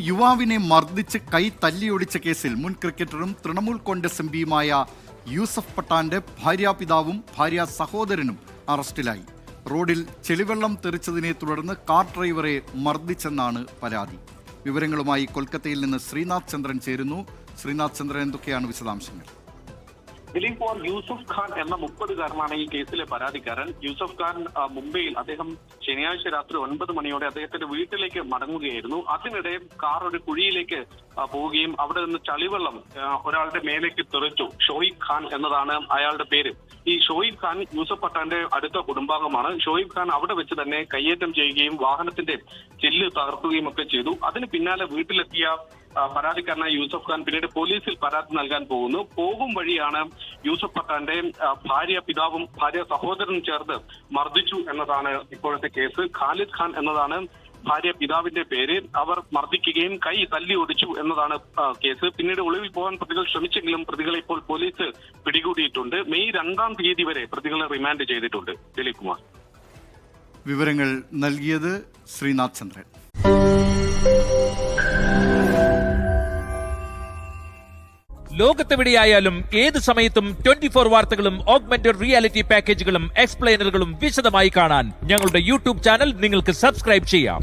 യുവാവിനെ മർദ്ദിച്ച് കൈ തല്ലിയൊടിച്ച കേസിൽ മുൻ ക്രിക്കറ്ററും തൃണമൂൽ കോൺഗ്രസ് എംപിയുമായ യൂസഫ് പട്ടാന്റെ ഭാര്യാപിതാവും ഭാര്യ സഹോദരനും അറസ്റ്റിലായി. റോഡിൽ ചെളിവെള്ളം തെറിച്ചതിനെ തുടർന്ന് കാർ ഡ്രൈവറെ മർദ്ദിച്ചെന്നാണ് പരാതി. വിവരങ്ങളുമായി കൊൽക്കത്തയിൽ നിന്ന് ശ്രീനാഥ് ചന്ദ്രൻ ചേരുന്നു. ശ്രീനാഥ് ചന്ദ്രൻ, എന്തൊക്കെയാണ് വിശദാംശങ്ങൾ? ദിലീപ് കുമാർ യൂസഫ് ഖാൻ എന്ന 30-കാരനാണ് ഈ കേസിലെ പരാതിക്കാരൻ. യൂസഫ് ഖാൻ മുംബൈയിൽ അദ്ദേഹം ശനിയാഴ്ച രാത്രി 9 മണിയോടെ അദ്ദേഹത്തിന്റെ വീട്ടിലേക്ക് മടങ്ങുകയായിരുന്നു. അതിനിടെ കാർ ഒരു കുഴിയിലേക്ക് പോവുകയും അവിടെ നിന്ന് ചളിവെള്ളം ഒരാളുടെ മേലേക്ക് തെറിച്ചു. ഷോയിബ് ഖാൻ എന്നതാണ് അയാളുടെ പേര്. ഈ ഷോയിബ് ഖാൻ യൂസഫ് പട്ടാന്റെ അടുത്ത കുടുംബാംഗമാണ്. ഷോയിബ് ഖാൻ അവിടെ വെച്ച് തന്നെ കയ്യേറ്റം ചെയ്യുകയും വാഹനത്തിന്റെ ചില്ല് തകർക്കുകയും ഒക്കെ ചെയ്തു. അതിന് പിന്നാലെ വീട്ടിലെത്തിയ പരാതിക്കാരനായ യൂസഫ് ഖാൻ പിന്നീട് പോലീസിൽ പരാതി നൽകാൻ പോകും വഴിയാണ് യൂസഫ് പട്ടാന്റെ ഭാര്യ പിതാവും ഭാര്യ സഹോദരനും ചേർന്ന് മർദ്ദിച്ചു എന്നതാണ് ഇപ്പോഴത്തെ കേസ്. ഖാലിദ് ഖാൻ എന്നതാണ് ഭാര്യ പിതാവിന്റെ പേര്. അവർ മർദ്ദിക്കുകയും കൈ തല്ലി ഒടിച്ചു എന്നതാണ് കേസ്. പിന്നീട് ഒളിവിൽ പോകാൻ പ്രതികൾ ശ്രമിച്ചെങ്കിലും പ്രതികളെ ഇപ്പോൾ പോലീസ് പിടികൂടിയിട്ടുണ്ട്. മെയ് 2-ാം തീയതി വരെ പ്രതികളെ റിമാൻഡ് ചെയ്തിട്ടുണ്ട്. ദിലീപ് കുമാർ. വിവരങ്ങൾ നൽകിയത് ശ്രീനാഥ് ചന്ദ്രൻ. ലോകത്തെവിടെയായാലും ഏത് സമയത്തും 24 വാർത്തകളും ഓഗ്മെന്റഡ് റിയാലിറ്റി പാക്കേജുകളും എക്സ്പ്ലെയിനറുകളും വിശദമായി കാണാൻ ഞങ്ങളുടെ യൂട്യൂബ് ചാനൽ നിങ്ങൾക്ക് സബ്സ്ക്രൈബ് ചെയ്യാം.